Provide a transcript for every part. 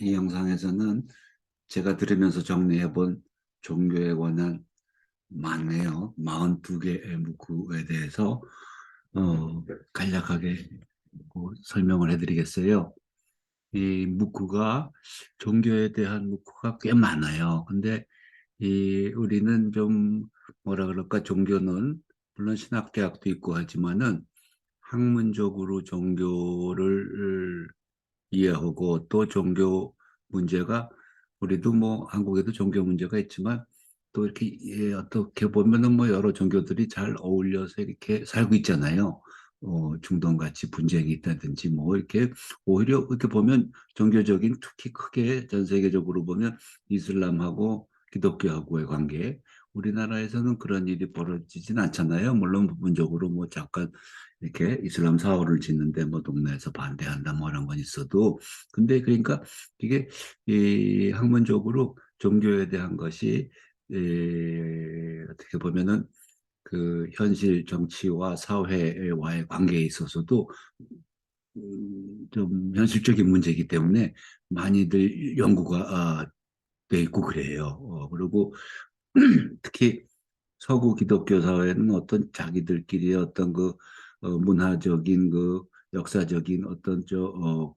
이 영상에서는 제가 들으면서 정리해 본 종교에 관한 많네요. 42개의 문구에 대해서 간략하게 설명을 해드리겠어요. 이 문구가 종교에 대한 문구가 꽤 많아요. 근데 우리는 좀 뭐라 그럴까, 종교는 물론 신학대학도 있고 하지만은 학문적으로 종교를 이해하고, 또 종교 문제가, 우리도 뭐 한국에도 종교 문제가 있지만 또 이렇게 어떻게 보면은 뭐 여러 종교들이 잘 어울려서 이렇게 살고 있잖아요. 중동 같이 분쟁이 있다든지 뭐 이렇게, 오히려 이렇게 보면 종교적인, 특히 크게 전 세계적으로 보면 이슬람하고 기독교하고의 관계, 우리나라에서는 그런 일이 벌어지진 않잖아요. 물론 부분적으로 뭐 잠깐 이렇게 이슬람 사월을 짓는데 뭐 동네에서 반대한다 뭐 이런 건 있어도, 근데 그러니까 이게 이 학문적으로 종교에 대한 것이 어떻게 보면은 그 현실 정치와 사회와의 관계에 있어서도 좀 현실적인 문제이기 때문에 많이들 연구가 돼 있고 그래요. 그리고 특히 서구 기독교 사회는 어떤 자기들끼리의 어떤 그 문화적인, 그 역사적인 어떤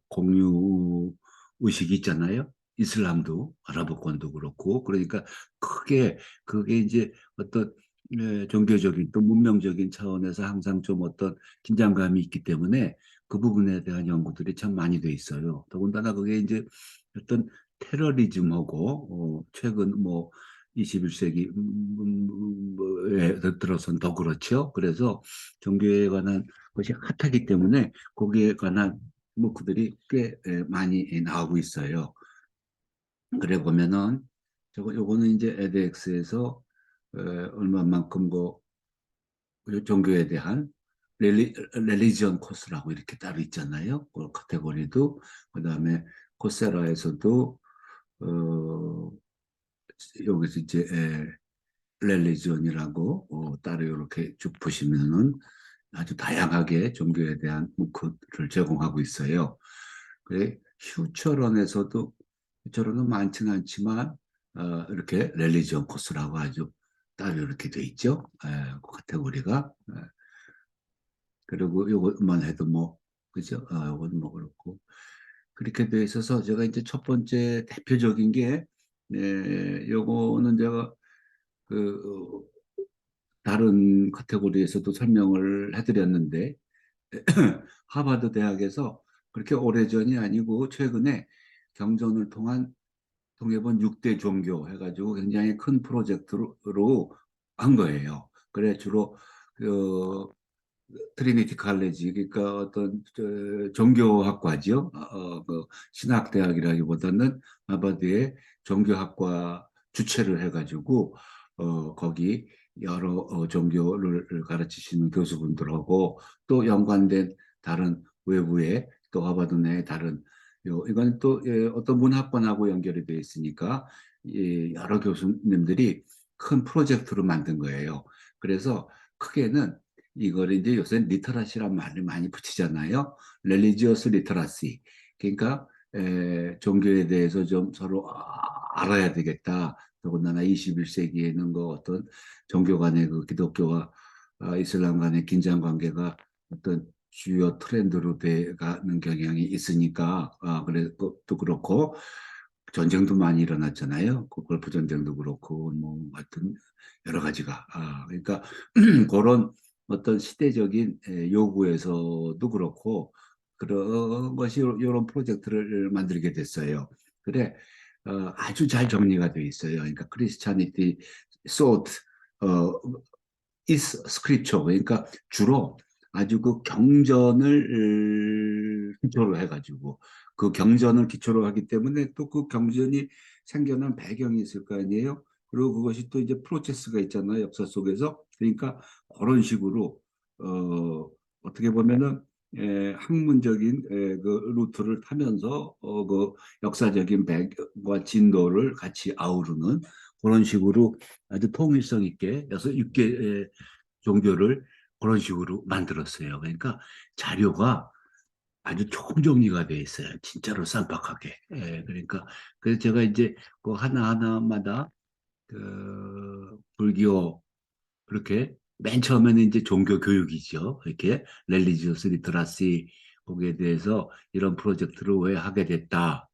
공유 의식이 있잖아요. 이슬람도 아랍어권도 그렇고, 그러니까 크게 그게 이제 어떤 종교적인 또 문명적인 차원에서 항상 좀 어떤 긴장감이 있기 때문에 그 부분에 대한 연구들이 참 많이 돼 있어요. 더군다나 그게 이제 어떤 테러리즘하고 최근 뭐 21세기 에 들어선 더 그렇죠. 그래서 종교에 관한 것이 핫하기 때문에 거기에 관한 문구들이 꽤 많이 나오고 있어요. 그래 보면은 요거는 이제 에드엑스에서 얼마만큼 종교에 대한 렐리지언 코스라고 이렇게 따로 있잖아요. 그 카테고리도. 그다음에 코세라에서도 여기서 이제 렐리지언이라고 따로 이렇게 쭉 보시면은 아주 다양하게 종교에 대한 문구를 제공하고 있어요. 그래, 휴처론은 많지는 않지만 이렇게 렐리지언 코스라고 아주 따로 이렇게 돼 있죠. 그 카테고리가. 그리고 이것만 해도 뭐, 그죠? 이건 뭐 그렇고. 그렇게 돼 있어서 제가 이제 첫 번째 대표적인 게, 요거는 제가 그 다른 카테고리에서도 설명을 해드렸는데, 하버드 대학에서 그렇게 오래전이 아니고 최근에 경전을 통해본 6대 종교 해가지고 굉장히 큰 프로젝트로 한 거예요. 그래 주로 그 트리니티 칼레지, 그러니까 어떤 종교학과죠. 그 신학대학이라기보다는 하버드의 종교학과 주최를 해가지고 거기 여러 종교를 가르치시는 교수분들하고 또 연관된 다른 외부의, 또 하버드 내 다른 이건 또 어떤 문학관하고 연결이 되어 있으니까 여러 교수님들이 큰 프로젝트로 만든 거예요. 그래서 크게는 이걸 이제 요새 리터러시란 말을 많이 붙이잖아요. 렐리지어스 리터러시. 그러니까 종교에 대해서 좀 서로 알아야 되겠다. 더군다나 21세기에는 그 어떤 종교 간의 그 기독교와 이슬람 간의 긴장 관계가 어떤 주요 트렌드로 돼가는 경향이 있으니까, 그래 또 그렇고 전쟁도 많이 일어났잖아요. 그 골프 전쟁도 그렇고 뭐 하여튼 여러 가지가, 그러니까 그런 어떤 시대적인 요구에서도 그렇고 그런 것이 이런 프로젝트를 만들게 됐어요. 그래, 아주 잘 정리가 되어 있어요. 그러니까 크리스찬이티 소트 is scripture, 그러니까 주로 아주 그 경전을 기초로 해가지고, 그 경전을 기초로 하기 때문에 또 그 경전이 생겨난 배경이 있을 거 아니에요. 그리고 그것이 또 이제 프로세스가 있잖아요, 역사 속에서. 그러니까 그런 식으로 어떻게 보면은 학문적인 그 루트를 타면서 그 역사적인 배경과 진도를 같이 아우르는 그런 식으로 아주 통일성 있게 6개 종교를 그런 식으로 만들었어요. 그러니까 자료가 아주 총정리가 돼 있어요. 진짜로 쌈박하게. 예, 그러니까 그래서 제가 이제 그 하나하나마다 그 불교 그렇게 맨 처음에는 이제 종교 교육이죠. 이렇게 렐리지오스 리터러시 거기에 대해서 이런 프로젝트를 왜 하게 됐다.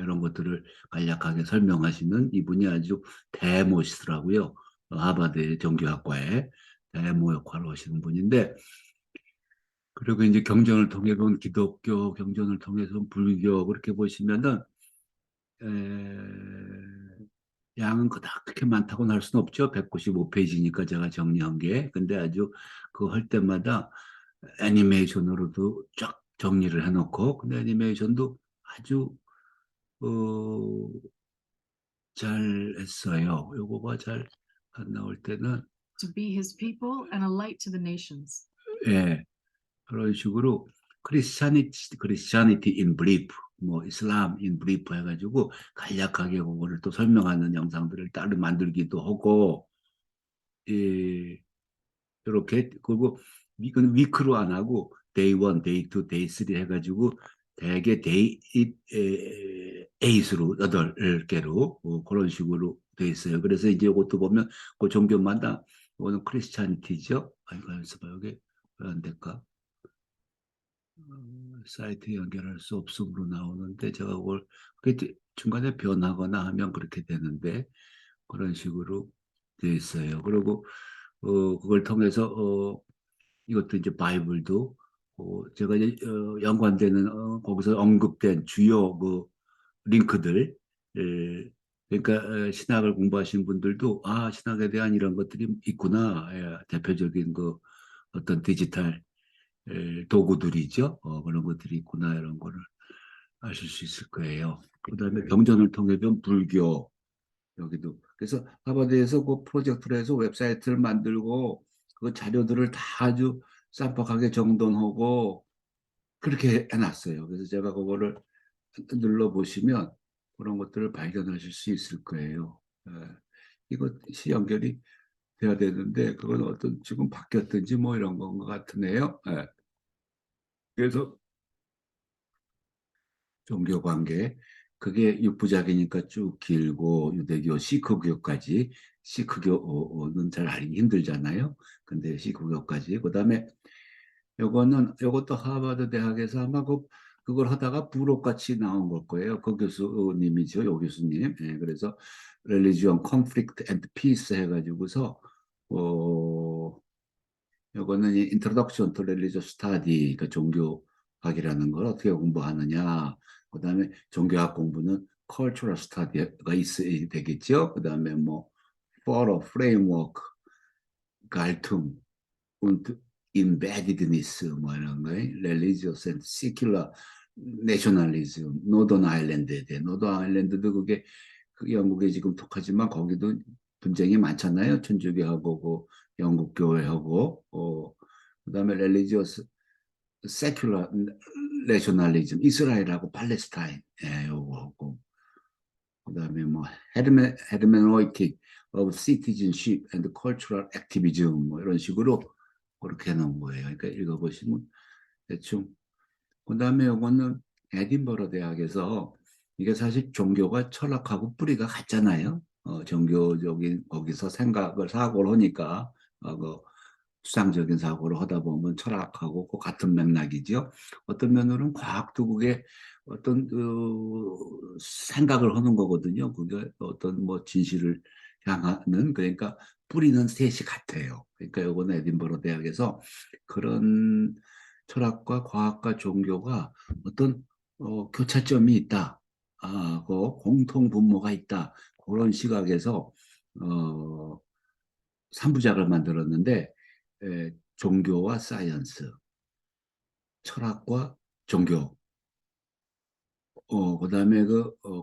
이런 것들을 간략하게 설명하시는 이분이 아주 대모시더라고요. 하버드 종교학과에 대모 역할을 하시는 분인데 그리고 이제 경전을 통해 본 기독교, 경전을 통해서 본 불교 그렇게 보시면은 에, 양은 그렇게 많다고는 할 수는 없죠. 195페이지니까 제가 정리한 게. 근데 아주 그거 할 때마다 애니메이션으로도 쫙 정리를 해놓고, 근데 애니메이션도 아주, 어, 잘 했어요. 요거가 잘 안 나올 때는, To be his people and a light to the nations. 예, 그런 식으로 크리스찬이티 인 브리프, 뭐 이슬람 인 브리프 해가지고 간략하게 그거를 또 설명하는 영상들을 따로 만들기도 하고, 예, 이렇게 그리고 이건 위크로 안 하고 데이 1, 데이 2, 데이 3 해가지고 대개 데이 8으로 8개로 그런 식으로 돼 있어요. 그래서 이제 이것도 보면 그 종교마다 이거는 크리스찬티죠. 아이고 해서 봐 여기 왜 안 될까? 사이트 연결할 수 없음으로 나오는데 제가 그걸 중간에 변하거나 하면 그렇게 되는데 그런 식으로 돼 있어요. 그리고 그걸 통해서 이것도 이제 바이블도 제가 이제 연관되는 거기서 언급된 주요 그 링크들 그러니까 신학을 공부하시는 분들도 신학에 대한 이런 것들이 있구나 대표적인 그 어떤 디지털 도구들이죠 그런 것들이 있구나 이런 거를 아실 수 있을 거예요. 그다음에 경전을 통해 본 불교 여기도 그래서 하버드에서 그 프로젝트를 해서 웹사이트를 만들고 그 자료들을 다 아주 쌈박하게 정돈하고 그렇게 해놨어요. 그래서 제가 그거를 눌러보시면 그런 것들을 발견하실 수 있을 거예요. 예. 이것이 연결이 돼야 되는데 그건 어떤 지금 바뀌었든지 뭐 이런 건 것 같으네요. 예. 그래서 종교 관계 그게 육부작이니까 쭉 길고 유대교 시크교까지 시크교는 잘 알기 힘들잖아요. 근데 시크교까지 그다음에 요것도 하버드 대학에서 아마 그걸 하다가 부록같이 나온 걸 거예요. 그 교수님이죠, 요 교수님. 예, 그래서 Religion, Conflict and Peace 해가지고서 요거는 Introduction to Religious Study, 그 종교학이라는 걸 어떻게 공부하느냐. 그다음에 종교학 공부는 Cultural Study가 있어야 되겠죠. 그다음에 뭐 Follow, Framework, 갈등, und Embeddedness 뭐 이런 거, Religious and Secular Nationalism, 노던 아일랜드에 대해 노던 아일랜드도 그 영국에 지금 독하지만 거기도 분쟁이 많잖아요. 천주교하고 그 영국 교회하고 그다음에 Religious Secular Nationalism, 이스라엘하고 팔레스타인 요거하고 그다음에 뭐 Hermeneutic of Citizenship and Cultural Activism 뭐 이런 식으로 그렇게 해놓은 거예요. 그러니까 읽어보시면 대충 그다음에 요거는 에딘버러 대학에서 이게 사실 종교가 철학하고 뿌리가 같잖아요. 종교적인 거기서 사고를 하니까 그 수상적인 사고를 하다 보면 철학하고 그 같은 맥락이죠. 어떤 면으로는 과학도 그게 어떤 생각을 하는 거거든요. 그게 어떤 뭐 진실을 향하는 그러니까 뿌리는 셋이 같아요. 그러니까 요거는 에딘버러 대학에서 그런 철학과 과학과 종교가 어떤 교차점이 있다. 그 공통 분모가 있다. 그런 시각에서 어, 3부작을 만들었는데 종교와 사이언스, 철학과 종교, 그다음에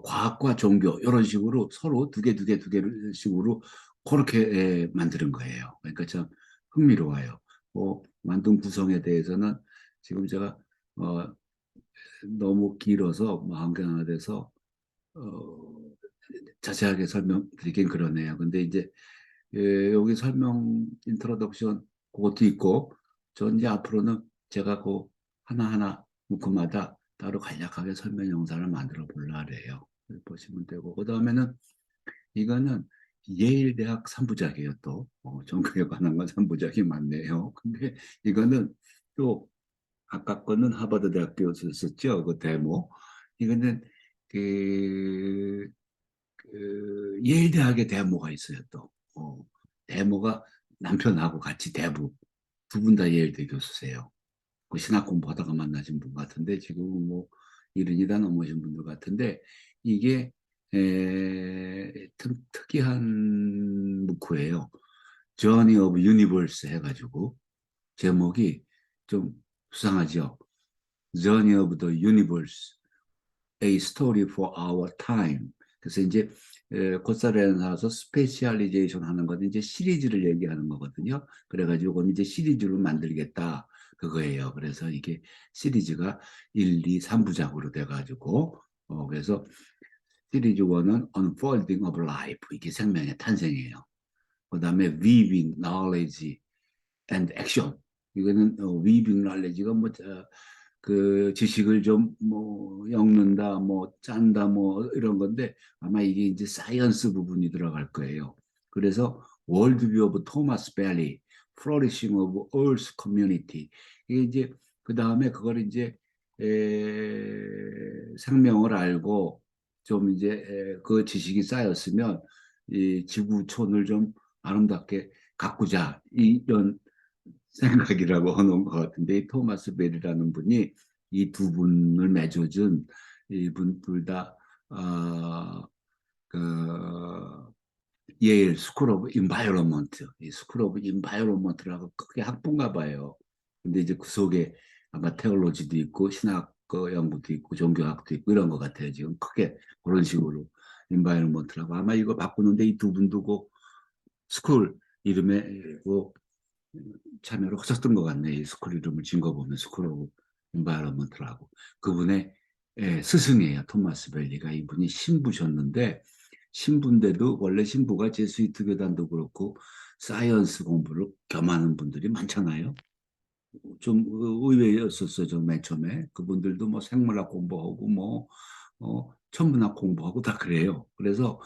과학과 종교 이런 식으로 서로 두 개를 식으로 그렇게 만드는 거예요. 그러니까 참 흥미로워요. 만든 구성에 대해서는 지금 제가 어, 너무 길어서 뭐 한개 하나 돼서 어, 자세하게 설명드리긴 그러네요. 근데 이제 여기 설명 인트로덕션 그것도 있고 전 이제 앞으로는 제가 그 하나하나 묵크마다 따로 간략하게 설명 영상을 만들어 보려 그래요. 보시면 되고, 그 다음에는 이거는 예일 대학 3부작이에요. 또 종교에 관한 건 3부작이 많네요. 근데 이거는 또 아까 거는 하버드 대학교에서 썼죠. 그 데모. 이거는 그, 예일 대학의 데모가 있어요. 또 데모가 남편하고 같이 대부 두 분 다 예일대 교수세요. 그 신학 공부하다가 만나신 분 같은데 지금은 뭐 이른이 다 넘으신 분들 같은데 이게 특이한 문구예요. Journey of Universe 해가지고 제목이 좀 수상하죠. Journey of the Universe, A Story for Our Time. 그래서 이제 코스타리카에 나와서 스페셜리제이션 하는 거는 이제 시리즈를 얘기하는 거거든요. 그래가지고 이제 시리즈로 만들겠다 그거예요. 그래서 이게 시리즈가 1, 2, 3부작으로 돼가지고 그래서 시리즈 1은 Unfolding of Life 이게 생명의 탄생이에요. 그다음에 Weaving Knowledge and Action 이거는 Weaving Knowledge가 뭐 그 지식을 좀 뭐 엮는다, 뭐 짠다, 뭐 이런 건데 아마 이게 이제 사이언스 부분이 들어갈 거예요. 그래서 월드뷰 오브 토마스 벨리, 플로리싱 오브 얼스 커뮤니티 이게 이제 그 다음에 그걸 이제 생명을 알고 좀 이제 그 지식이 쌓였으면 이 지구촌을 좀 아름답게 가꾸자 이런 생각이라고 하는 것 같은데 이 토마스 벨이라는 분이 이 두 분을 맺어준 이분 둘 다 그 예일 스쿨 오브 인바이러먼트 이 스쿨 오브 인바이러먼트라고 크게 학부인가 봐요. 근데 이제 그 속에 아마 테올로지도 있고 신학 그 연구도 있고 종교학도 있고 이런 것 같아요. 지금 크게 그런 식으로 인바이러먼트라고 아마 이거 바꾸는데 이 두 분도 그 스쿨 이름에 그 참여를 하셨던 것 같네. 이 스쿨 이름을 진 거 보면 스쿨 오브 인바이러먼트라고. 그분의 스승이에요. 토마스 벨리가 이분이 신부셨는데 신부인데도 원래 신부가 제수이트 교단도 그렇고 사이언스 공부를 겸하는 분들이 많잖아요. 좀 의외였었어요. 저맨 처음에 그분들도 뭐 생물학 공부하고 뭐 천문학 공부하고 다 그래요. 그래서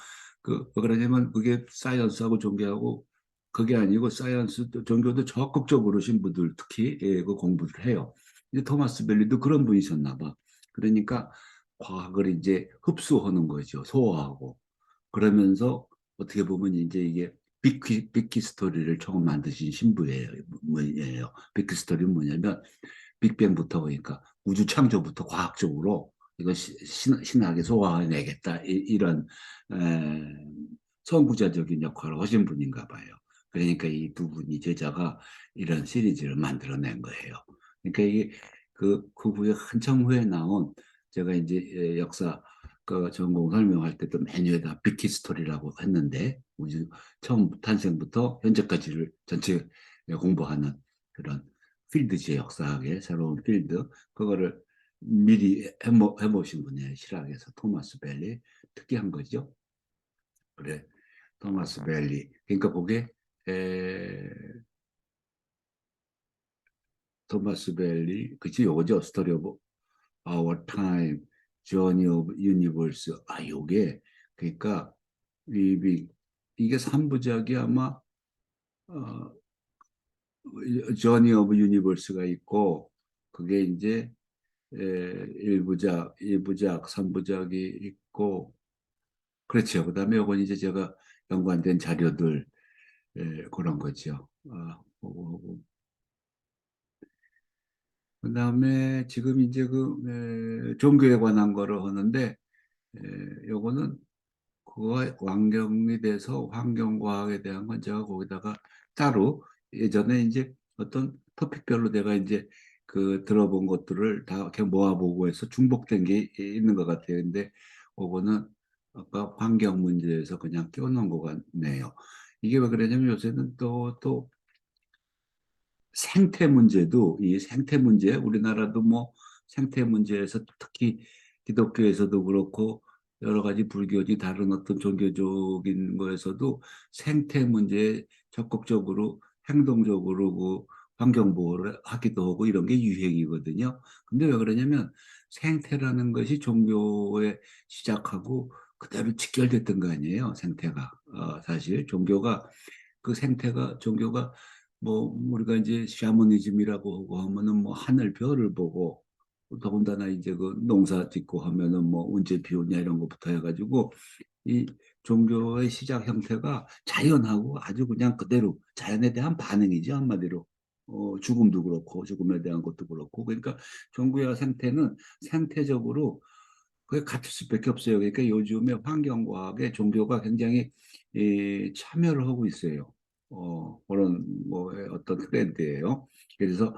왜 그러냐면 그게 사이언스하고 종교하고 그게 아니고 사이언스 또 종교도 적극적으로 신부들 특히 그 공부를 해요. 이제 토마스 벨리도 그런 분이셨나 봐. 그러니까 과학을 이제 흡수하는 거죠. 소화하고. 그러면서 어떻게 보면 이제 이게 빅키 스토리를 처음 만드신 신부예요. 뭐예요? 빅키 스토리는 뭐냐면 빅뱅부터 그러니까 우주 창조부터 과학적으로 이거 신학에 소화해내겠다 이런 선구자적인 역할을 하신 분인가 봐요. 그러니까 이 두 분이 제자가 이런 시리즈를 만들어낸 거예요. 그러니까 이게 그 후에 한참 후에 나온 제가 이제 역사 그 전공 설명할 때도 메뉴에다 빅히 스토리라고 했는데 우주 처음 탄생부터 현재까지를 전체 공부하는 그런 필드지 역사학의 새로운 필드 그거를 미리 해보신 분이에요. 실학에서 토마스 벨리 특이한 거죠. 그래 토마스 벨리 그러니까 그게 에, 토마스 벨리 그치 요거죠. 스토리 오브 Our Time, Journey of Universe. 요게 그러니까 이 이게 3부작이 아마 어, Journey of Universe가 있고 그게 이제 1부작, 2부작, 3부작이 있고 그렇죠. 그다음에 요건 이제 제가 연관된 자료들 그런 거죠. 그다음에 지금 이제 종교에 관한 거를 하는데 요거는 그거와 환경에 대해서 환경과학에 대한 건 제가 거기다가 따로 예전에 이제 어떤 토픽별로 내가 이제 들어본 것들을 다 이렇게 모아보고 해서 중복된 게 있는 것 같아요. 근데 그거는 아까 환경 문제에서 그냥 껴놓은 것 같네요. 이게 왜 그러냐면 요새는 또 생태 문제도 이 생태 문제 우리나라도 뭐 생태 문제에서 특히 기독교에서도 그렇고 여러 가지 불교지 다른 어떤 종교적인 거에서도 생태 문제에 적극적으로 행동적으로 환경보호를 하기도 하고 이런 게 유행이거든요. 근데 왜 그러냐면 생태라는 것이 종교에 시작하고 그대로 직결됐던 거 아니에요, 생태가. 사실 종교가 그 생태가 종교가 뭐 우리가 이제 샤머니즘이라고 하고 하면은 뭐 하늘 별을 보고 더군다나 이제 그 농사 짓고 하면은 뭐 언제 비 오냐 이런 것부터 해가지고 이 종교의 시작 형태가 자연하고 아주 그냥 그대로 자연에 대한 반응이죠, 한마디로. 죽음도 그렇고 죽음에 대한 것도 그렇고 그러니까 종교와 생태는 생태적으로 그게 같을 수밖에 없어요. 그러니까 요즘에 환경과학에 종교가 굉장히 참여를 하고 있어요. 그런 뭐 어떤 트렌드예요. 그래서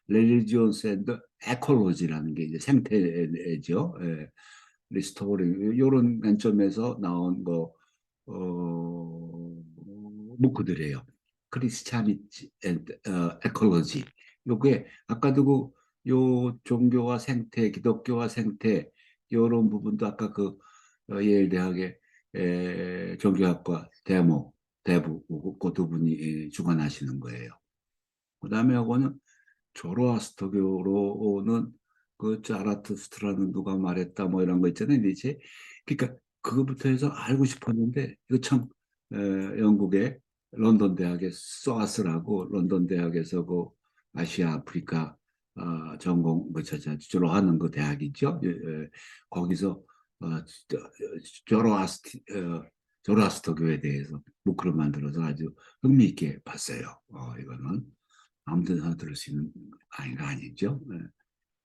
렐리지온스 앤드 에콜로지라는 게 이제 생태죠. 예. 리스토링 이런 관점에서 나온 거 문구들이에요. 크리스찬이티 앤 에콜로지. 요게 아까도 요 종교와 생태, 기독교와 생태 이런 부분도 아까 그 예일 대학의 종교학과 대부 그 두 분이 주관하시는 거예요. 그다음에 요거는 조로아스터교로는 그 자라투스트라는 누가 말했다 뭐 이런 거 있잖아요. 이제 그러니까 그거부터 해서 알고 싶었는데 이거 참 영국의 런던 대학의 소아스라고 런던 대학에서 그 아시아 아프리카 전공 뭐 주로 하는 그 대학이죠. 거기서 조로아스티 조로아스터 교에 대해서 부크를 만들어서 아주 흥미있게 봤어요. 이거는 아무 데나 들을 수 있는 강의가 아니죠. 네.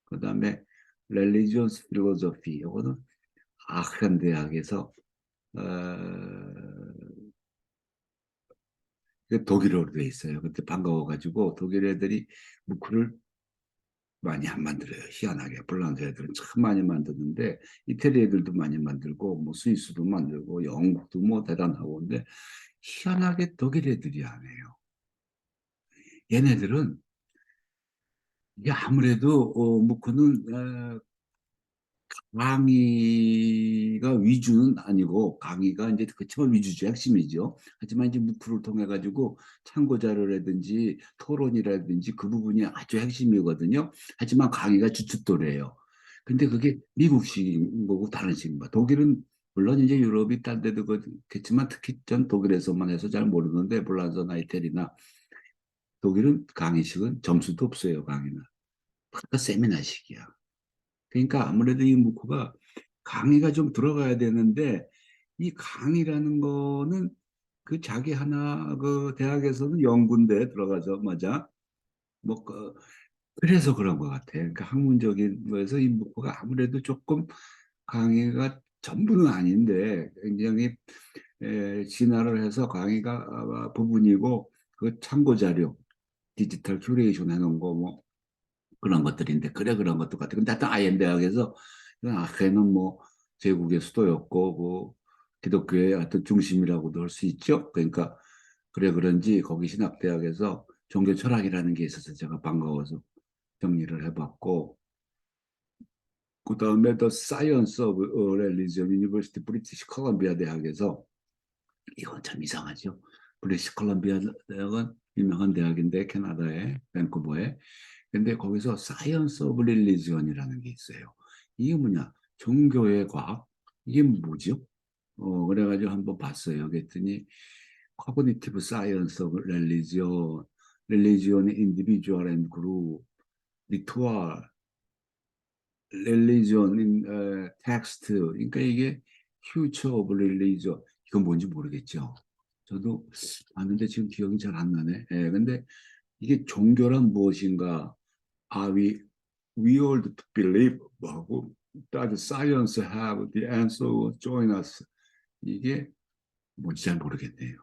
그다음에 Religious Philosophy 이거는 아흐란 대학에서 독일어로 돼 있어요. 그때 반가워가지고 독일 애들이 무크를 많이 안 만들어요. 희한하게 폴란드 애들은 참 많이 만드는데 이태리 애들도 많이 만들고 뭐 스위스도 만들고 영국도 뭐 대단하고 근데 희한하게 독일 애들이 안 해요. 얘네들은 이게 아무래도 무크는 강의가 위주는 아니고 강의가 이제 그치만 위주죠 핵심이죠. 하지만 이제 무크를 통해 가지고 참고 자료라든지 토론이라든지 그 부분이 아주 핵심이거든요. 하지만 강의가 주춧돌이에요. 근데 그게 미국식인 거고 다른 식인 거야. 독일은 물론 이제 유럽이 딴 데도 그렇겠지만 특히 전 독일에서만 해서 잘 모르는데 폴란드나 이태리나 독일은 강의식은 점수도 없어요. 강의는 다 세미나식이야. 그러니까 아무래도 이 문구가 강의가 좀 들어가야 되는데 이 강의라는 거는 그 자기 하나 그 대학에서는 연구인데 들어가서 맞아 뭐 그래서 그런 것 같아. 그러니까 학문적인 거에서 이 문구가 아무래도 조금 강의가 전부는 아닌데 굉장히 진화를 해서 강의가 부분이고 그 참고 자료 디지털 큐레이션 해놓은 거뭐 그런 것들인데 그래 그런 것도 같아. 근데 하여튼 아이엔 대학에서 아케는 뭐 제국의 수도였고 그 기독교의 하여튼 중심이라고도 할 수 있죠. 그러니까 그래 그런지 거기 신학대학에서 종교 철학이라는 게 있어서 제가 반가워서 정리를 해봤고 그다음에 The Science of Religion University 브리티시 컬럼비아 대학에서 이건 참 이상하죠. 브리티시 컬럼비아 대학은 유명한 대학인데 캐나다의 밴쿠버에 근데 거기서 사이언스 오브 릴리지언이라는 게 있어요. 이게 뭐냐? 종교의 과학? 이게 뭐죠? 그래가지고 한번 봤어요. 그랬더니 Cognitive Science of Religion, Religion Individual and Group, Ritual, Religion in Text. 그러니까 이게 Future of Religion. 이건 뭔지 모르겠죠. 저도 봤는데 지금 기억이 잘 안 나네. 예, 근데 이게 종교란 무엇인가? We all believe 하고 that science have the answer join us 이게 뭔지 잘 모르겠네요.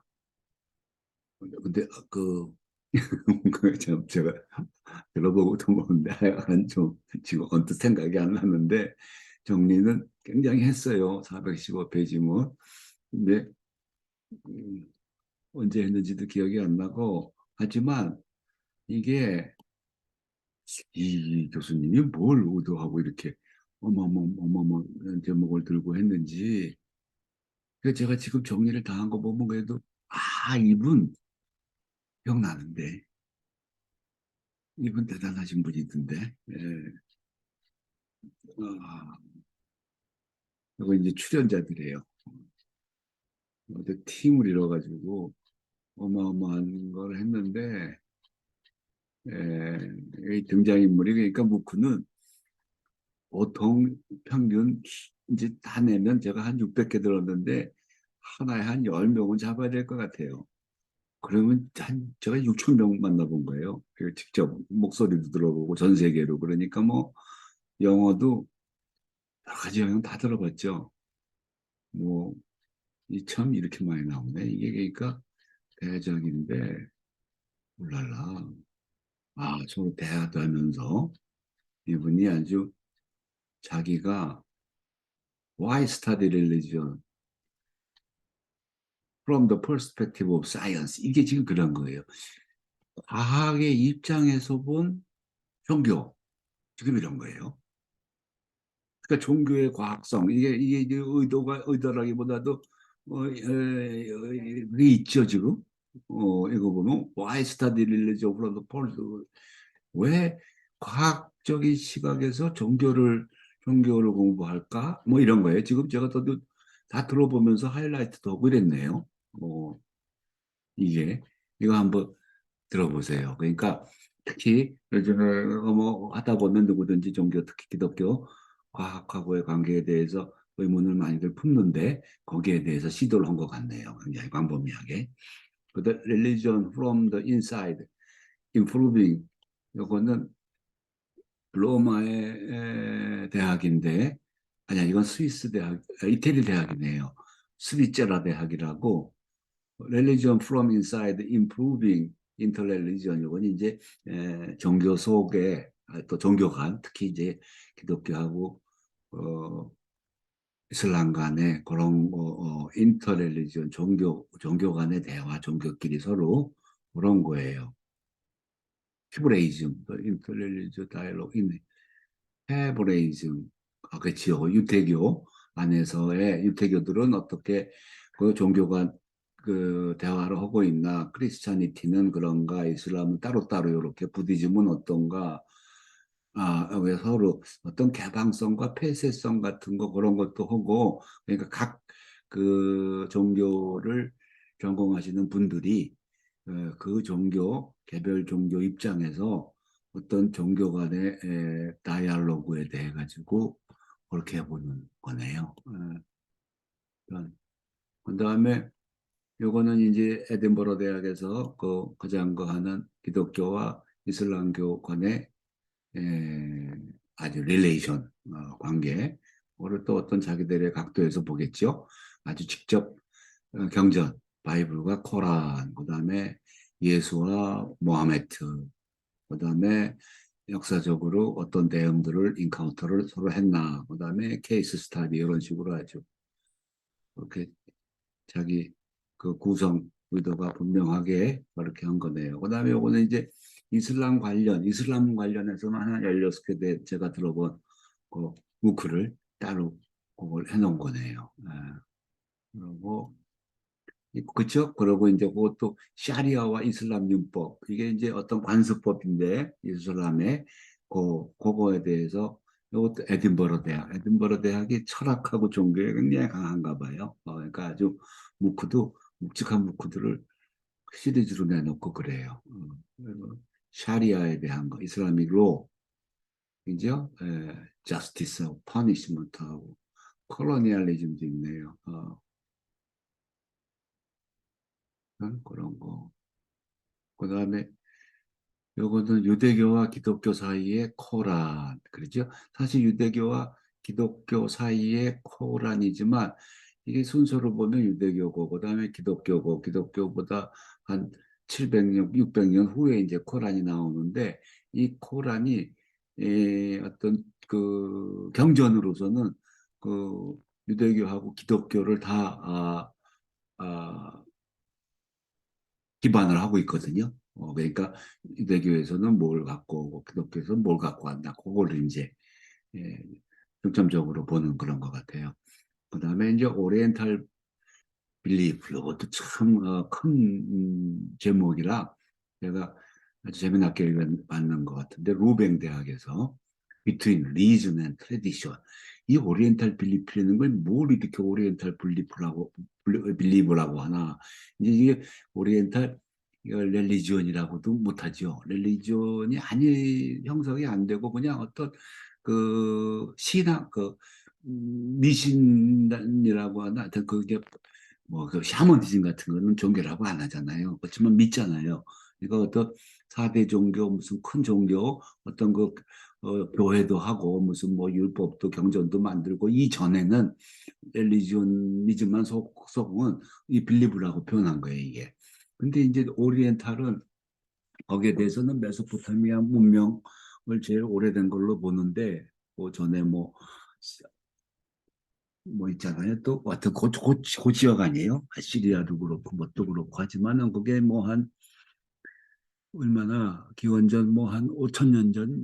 근데 제가 들어보고도 뭔데 좀 지금 언뜻 생각이 안 나는데 정리는 굉장히 했어요. 415페이지 뭐. 근데 음, 언제 했는지도 기억이 안 나고 하지만 이게 이 교수님이 뭘 의도하고 이렇게 어머머 제목을 들고 했는지 그 제가 지금 정리를 다 한 거 보면 그래도 이분 기억나는데 이분 대단하신 분이던데. 예. 아, 이거 이제 출연자들이에요. 어제 팀을 이뤄가지고 어마어마한 걸 했는데, 이 등장인물이, 그러니까 무크는 보통 평균 이제 다 내면 제가 한 600개 들었는데, 하나에 한 10명은 잡아야 될 것 같아요. 그러면 한 제가 6천 명 만나본 거예요. 그 직접 목소리도 들어보고 전 세계로. 그러니까 뭐 영어도 여러 가지 영어 다 들어봤죠. 뭐 이 참 이렇게 많이 나오네. 이게 그러니까 대적인데 몰랄라. 아, 서로 대화도 하면서 이분이 아주 자기가 Why study religion from the perspective of science, 이게 지금 그런 거예요. 과학의 입장에서 본 종교, 지금 이런 거예요. 그러니까 종교의 과학성, 이게 이제 의도라기보다도 그게 있죠 지금. 이거 보면 Why study religion from the perspective, 왜 과학적인 시각에서 종교를 공부할까? 뭐 이런 거예요. 지금 제가 다 들어보면서 하이라이트도 하고 이랬네요. 뭐 이게 이거 한번 들어보세요. 그러니까 특히 요즘에 뭐 하다 보면 누구든지 종교, 특히 기독교 과학하고의 관계에 대해서 의문을 많이들 품는데 거기에 대해서 시도를 한 것 같네요. 굉장히 광범위하게. The religion from the inside, improving. 이거는 로마의 대학인데, 아니야, 이건 스위스 대학, 이태리 대학이네요. 스비체라 대학이라고. Religion from inside, improving interreligion. 이건 이제 종교 속에 또 종교 간, 특히 이제 기독교하고 어, 이슬람 간의 그런 인터렐리전, 종교 간의 대화, 종교끼리 서로 그런 거예요. 히브레이즘, 인터렐리전 다이alogue, 헤브레이즘, 그렇지요. 유태교 안에서의 유태교들은 어떻게 그 종교가 그 대화를 하고 있나? 크리스찬이티는 그런가? 이슬람은 따로따로 이렇게, 부디즘은 어떤가? 왜 서로 어떤 개방성과 폐쇄성 같은 거 그런 것도 하고, 그러니까 각 그 종교를 전공하시는 분들이 그 개별 종교 입장에서 어떤 종교 간의 다이알로그에 대해 가지고 그렇게 해보는 거네요. 그다음에 요거는 이제 에든버러 대학에서 그 가장 그 하는 기독교와 이슬람교 간의 아주 릴레이션, 관계, 그걸 또 어떤 자기들의 각도에서 보겠죠. 아주 직접 경전, 바이블과 코란, 그다음에 예수와 모하메트, 그다음에 역사적으로 어떤 대응들을 인카운터를 서로 했나, 그다음에 케이스 스타디 이런 식으로 아주 그렇게 자기 그 구성 의도가 분명하게 그렇게 한 거네요. 그다음에 요거는 이제 이슬람 관련해서는 한 16개 제가 들어본 그 무크를 따로 그걸 해놓은 거네요. 그리고 그렇죠. 그리고 이제 그것도 샤리아와 이슬람 융법, 이게 이제 어떤 관습법인데 이슬람의 그거에 대해서, 이것도 에든버러 대학이 철학하고 종교에 굉장히 강한가 봐요. 그러니까 아주 묵직한 무크들을 시리즈로 내놓고 그래요. 그리고 샤리아에 대한 거, 이슬라믹 로, 그죠? 저스티스, 퍼니시먼트하고 콜로니얼리즘도 있네요. 그런 거. 그다음에 요거는 유대교와 기독교 사이의 코란, 그렇죠? 사실 유대교와 기독교 사이의 코란이지만 이게 순서로 보면 유대교고, 그다음에 기독교고, 기독교보다 한 700년, 600년 후에 이제 코란이 나오는데, 이 코란이 어떤 그 경전으로서는 그 유대교하고 기독교를 다 기반을 하고 있거든요. 그러니까 유대교에서는 뭘 갖고 오고 기독교에서는 뭘 갖고 왔나, 그거를 이제 예, 중점적으로 보는 그런 것 같아요. 그다음에 이제 오리엔탈 빌리프, 이것도 참 큰 제목이라 제가 아주 재미나게 봤는 것 같은데 루뱅 대학에서 Between Reason and Tradition 이 오리엔탈 빌리프라는 걸 뭘 이렇게 오리엔탈 빌리브라고 하나 이제 이게 오리엔탈 렐리지온이라고도 못하죠. 렐리지온이 아니 형성이 안 되고 그냥 어떤 그 신학 미신이라고 하나 하여튼 그게 뭐 그 샤머니즘 같은 거는 종교라고 안 하잖아요. 그렇지만 믿잖아요. 이거 어떤 4대 종교 무슨 큰 종교 어떤 교회도 하고 무슨 뭐 율법도 경전도 만들고 이전에는 렐리지온이지만 속은 이 빌리브라고 표현한 거예요, 이게. 근데 이제 오리엔탈은 거기에 대해서는 메소포타미아 문명을 제일 오래된 걸로 보는데 그 전에 뭐 있잖아요. 또 하여튼 그 지역 아니에요. 시리아도 그렇고 뭣도 그렇고 하지만은 그게 뭐 한 얼마나 기원전 뭐 한 5천 년 전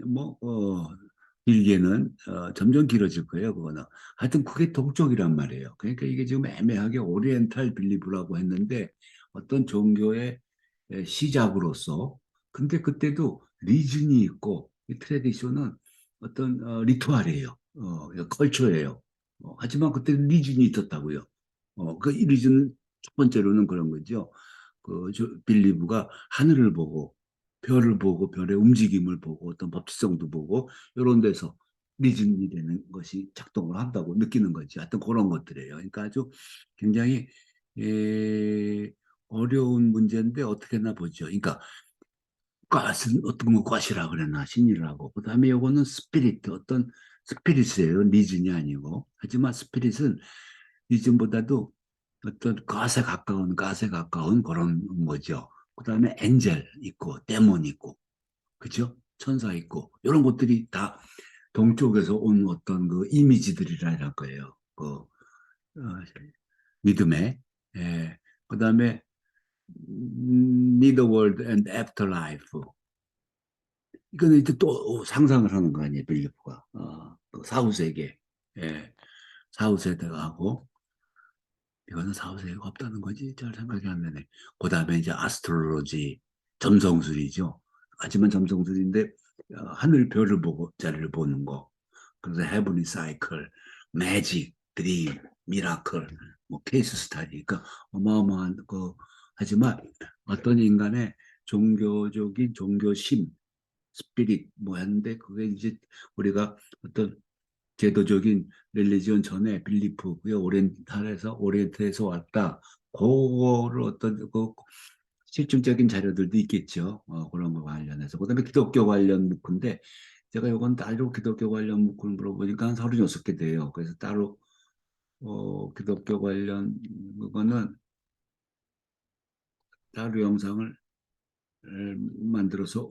길게는 점점 길어질 거예요. 그거는 하여튼 그게 동쪽이란 말이에요. 그러니까 이게 지금 애매하게 오리엔탈 빌리브라고 했는데 어떤 종교의 시작으로서 근데 그때도 리즌이 있고 이 트레디션은 어떤 리투알이에요. 컬처예요. 하지만 그때 리즌이 있었다고요. 그 리즌 첫 번째로는 그런 거죠. 빌리브가 하늘을 보고 별을 보고 별의 움직임을 보고 어떤 법칙성도 보고 이런 데서 리즌이 되는 것이 작동을 한다고 느끼는 거지. 하여튼 그런 것들이에요. 그러니까 아주 굉장히 어려운 문제인데 어떻게나 보죠. 그러니까 꽈은 어떤 거 꽈이라 그랬나 신이라고. 그다음에 요거는 스피릿 어떤 스피릿이에요. 리즌이 아니고. 하지만 스피릿은 리즌보다도 어떤 갓에 가까운 그런 거죠. 그다음에 엔젤 있고 데몬 있고 그죠? 천사 있고 이런 것들이 다 동쪽에서 온 어떤 그 이미지들이라 할 거예요. 믿음의 그다음에 Netherworld and Afterlife 이거는 이제 또 상상을 하는 거 아니에요, 빌리프가. 또 사후세계, 예, 사후세계하고, 이거는 사후세계가 없다는 거지. 잘 생각이 안 나네. 그 다음에 이제 아스트롤로지, 점성술이죠. 하지만 점성술인데, 하늘별을 보고 자리를 보는 거. 그래서 헤브리 사이클, 매직, 드림, 미라클, 뭐 케이스 스타디. 그러니까 어마어마한 하지만 어떤 인간의 종교적인 종교심, 스피릿 뭐였는데 그게 이제 우리가 어떤 제도적인 릴리지온 전에 빌리프 그게 오리엔트에서 왔다 그거를 어떤 실증적인 자료들도 있겠죠. 그런 거 관련해서 그다음에 기독교 관련 문구인데 제가 요건 따로 기독교 관련 문구를 물어보니까 한 36개 돼요. 그래서 따로 기독교 관련 그거는 따로 영상을 만들어서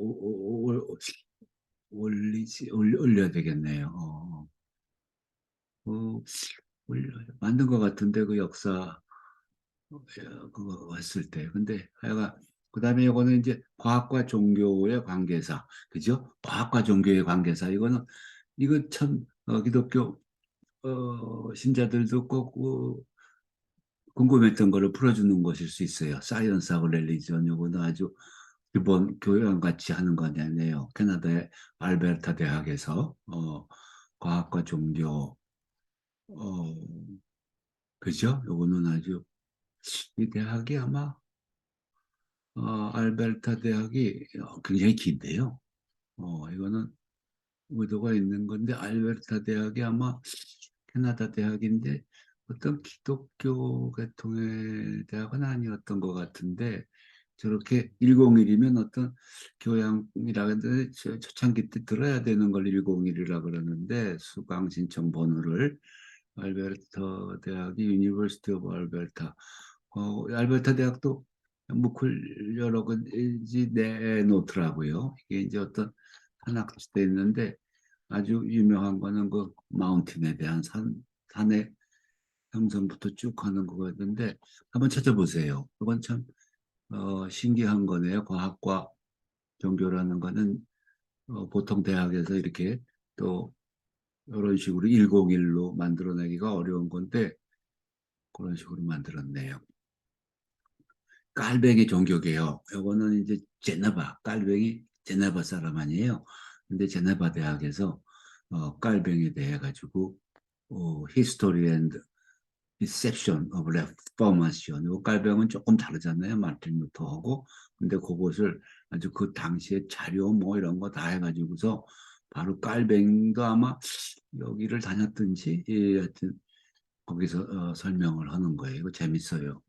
올려야 되겠네요. 그, 만든 것 같은데, 그 역사, 그거 했을 때. 근데 하여간, 그 다음에 이거는 이제 과학과 종교의 관계사. 그죠? 과학과 종교의 관계사. 이거 참, 기독교, 신자들도 꼭, 궁금했던 거를 풀어주는 것일 수 있어요. 사이언스하고 렐리전, 요거는 아주 기본 교양 같이 하는 거 아니에요. 캐나다의 알베르타 대학에서, 과학과 종교, 어, 그죠? 요거는 아주, 이 대학이 아마, 알베르타 대학이 굉장히 긴데요. 이거는 의도가 있는 건데, 알베르타 대학이 아마 캐나다 대학인데, 어떤 기독교 계통의 대학은 아니었던 것 같은데, 저렇게 101이면 어떤 교양이라든지 초창기 때 들어야 되는 걸 101이라 그러는데, 수강 신청 번호를 알베르타 대학이 유니버시티 오브 알베르타 알베르타 대학도 무클 여러 가지 내놓더라고요. 이게 이제 어떤 산악지대에 있는데 아주 유명한 거는 그 마운틴에 대한 산의 형성부터 쭉 하는 거였는데 한번 찾아보세요. 그건 참 신기한 거네요. 과학과 종교라는 거는 보통 대학에서 이렇게 또 이런 식으로 101로 만들어내기가 어려운 건데 그런 식으로 만들었네요. 깔뱅이 종교개혁. 요거는 이제 제네바, 깔뱅이 제네바 사람 아니에요. 근데 제네바 대학에서 깔뱅이에 대해 가지고 History and Reception of Reformation. 요 깔뱅은 조금 다르잖아요. 마틴 루터하고. 근데 그것을 아주 그 당시에 자료 뭐 이런 거 다 해가지고서 바로 깔뱅도 아마 여기를 다녔든지 하여튼 거기서 설명을 하는 거예요. 이거 재밌어요.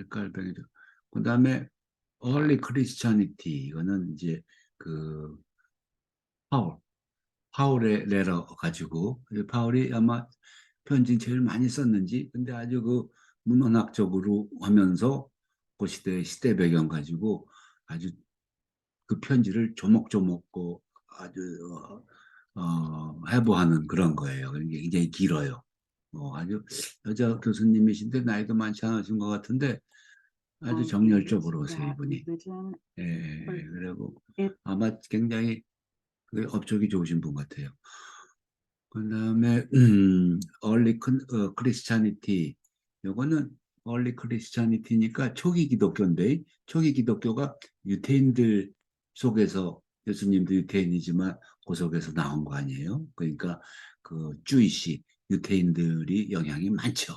깔뱅이죠. 그다음에 Early Christianity 이거는 이제 그 파울 파울의 레러 가지고 파울이 아마 편지 제일 많이 썼는지 근데 아주 그 문헌학적으로 하면서 그 시대 배경 가지고 아주 그 편지를 조목조목 아주 해부하는 그런 거예요. 이게 굉장히 길어요. 아주 여자 교수님이신데 나이도 많지 않으신 것 같은데 아주 정열적으로 오세요, 이분이. 예, 그리고 아마 굉장히 그 업적이 좋으신 분 같아요. 그다음에 크리스찬니티 요거는 얼리 크리스찬니티니까 초기 기독교인데 초기 기독교가 유태인들 속에서 예수님도 유태인이지만 그 속에서 나온 거 아니에요? 그러니까 그 주이시 유태인들이 영향이 많죠.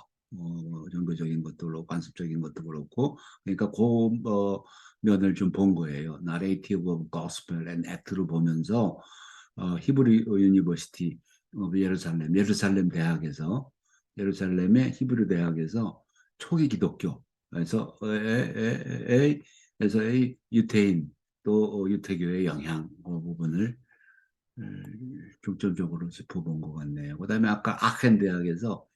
종교적인 것도 그렇고 관습적인 것도 그렇고 그러니까 그 면을 좀 본 거예요. 나레이티브 오브 고스펠 앤 액트를 보면서 히브리 유니버시티 예루살렘 대학에서 예루살렘의 히브리 대학에서 초기 기독교에서 에서의 유태인 또 유태교의 영향 그 부분을 중점적으로 짚어본 것 같네요. 그다음에 아까 아켄 대학에서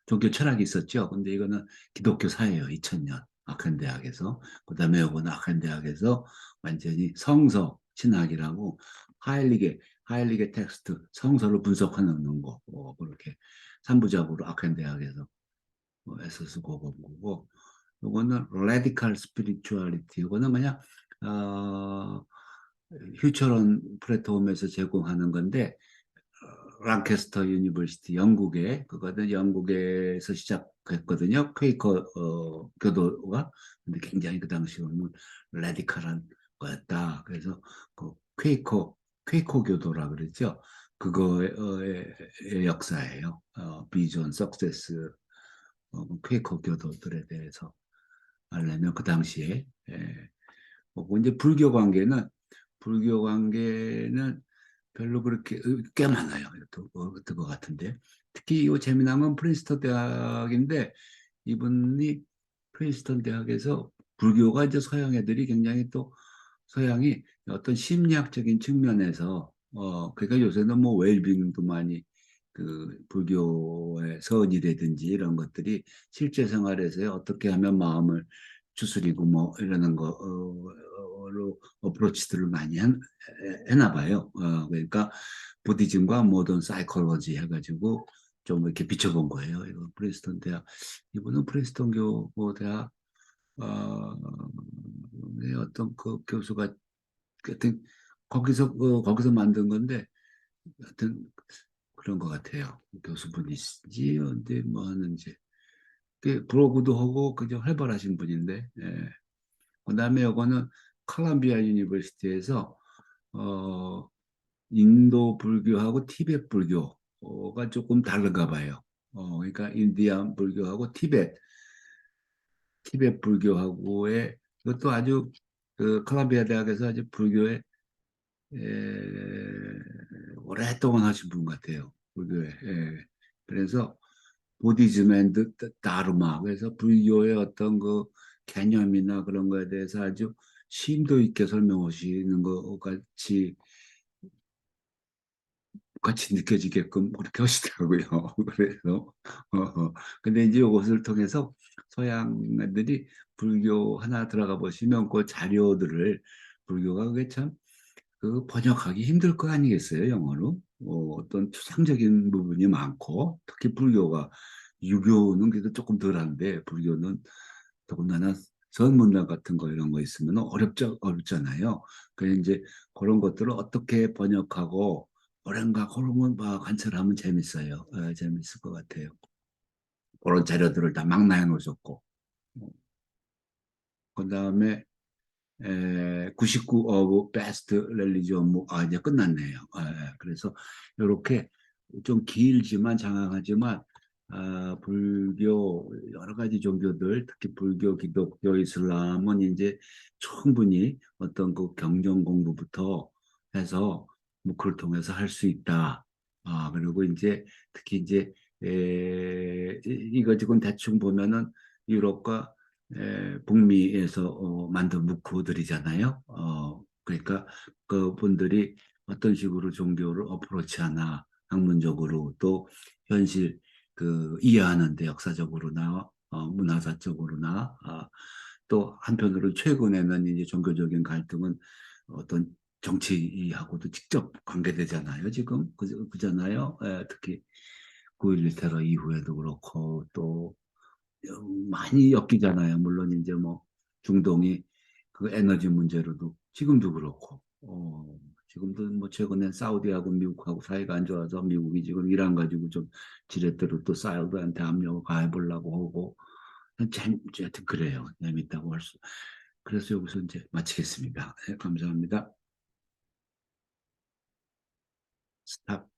종교 철학이 있었죠. 근데 이거는 기독교 사예요. 2000년 아켄 대학에서. 그다음에 이거는 아켄 대학에서 완전히 성서 신학이라고 하일리게 텍스트 성서를 분석하는 거 그렇게 3부작으로 아켄 대학에서 에서스 고본 거고 요거는 radical spirituality 이거는 뭐냐 휴처런 플랫폼에서 제공하는 건데 랑캐스터 유니버시티 영국에 그거는 영국에서 시작했거든요. 퀘이커 교도가 근데 굉장히 그 당시로는 레디컬한 거였다. 그래서 그 퀘이커 교도라 그랬죠. 그거의 역사예요. 비전, 석세스, 퀘이커 교도들에 대해서 알려면 그 당시에 이제 불교 관계는 별로 그렇게 꽤 많아요. 어떤 것 같은데 특히 이 재미난 건 프린스턴 대학인데 이분이 프린스턴 대학에서 불교가 이제 서양 애들이 굉장히 또 서양이 어떤 심리학적인 측면에서 그러니까 요새는 뭐 웰빙도 많이 그 불교의 서원이라든지 이런 것들이 실제 생활에서 어떻게 하면 마음을 추스리고 뭐 이러는 거로 어프로치들을 많이 해나 봐요. 그러니까 부디즘과 모던 사이콜로지 해가지고 좀 이렇게 비춰본 거예요. 이거 프린스턴 대학 이분은 프린스턴 대학 어떤 그 교수가 하여튼 거기서 만든 건데 하여튼 그런 것 같아요. 교수분이신지 언제 뭐 하는지 블로그도 하고 그저 활발하신 분인데 그다음에 요거는 콜롬비아 유니버시티에서 어, 인도 불교하고 티베트 불교가 조금 다른가 봐요. 그러니까 인디안 불교하고 티베트 불교하고의 이것도 아주 그 콜롬비아 대학에서 아주 불교에 에, 오랫동안 하신 분 같아요. 불교에. 그래서 부디즘 앤드 다르마 그래서 불교의 어떤 그 개념이나 그런 거에 대해서 아주 심도 있게 설명하시는 것 같이 느껴지게끔 그렇게 하시더라고요. 그래서 근데 이제 이것을 통해서 서양들이 불교 하나 들어가 보시면 그 자료들을 불교가 그게 참 그 번역하기 힘들 거 아니겠어요, 영어로? 어떤 추상적인 부분이 많고, 특히 불교가, 유교는 그래도 조금 덜한데, 불교는 더군다나 전문학 같은 거 이런 거 있으면 어렵잖아요. 그래서 이제 그런 것들을 어떻게 번역하고, 그런가 그런 건 관찰하면 재밌어요. 재밌을 것 같아요. 그런 자료들을 다 망라해 놓으셨고. 그 다음에 99 of best religion, 이제 끝났네요. 그래서 이렇게 좀 길지만 장황하지만 불교 여러 가지 종교들, 특히 불교, 기독교, 이슬람은 이제 충분히 어떤 그 경전 공부부터 해서 그걸 통해서 할 수 있다. 그리고 이제 특히 이제 이거 지금 대충 보면은 유럽과 북미에서 만든 묵후들이잖아요. 그러니까 그분들이 어떤 식으로 종교를 어프로치하나 학문적으로 또 현실 그 이해하는데 역사적으로나 문화사적으로나 또 한편으로 최근에는 이제 종교적인 갈등은 어떤 정치하고도 직접 관계되잖아요. 지금 그잖아요. 특히 9.11 테러 이후에도 그렇고 또 많이 엮이잖아요. 물론 이제 뭐 중동이 그 에너지 문제로도 지금도 그렇고, 지금도 뭐 최근에 사우디하고 미국하고 사이가 안 좋아서 미국이 지금 이란 가지고 좀 지렛대로 또 사우디한테 압력을 가해보려고 하고, 하여튼 그래요. 재밌다고 할 수. 그래서 여기서 이제 마치겠습니다. 네, 감사합니다. 스탑.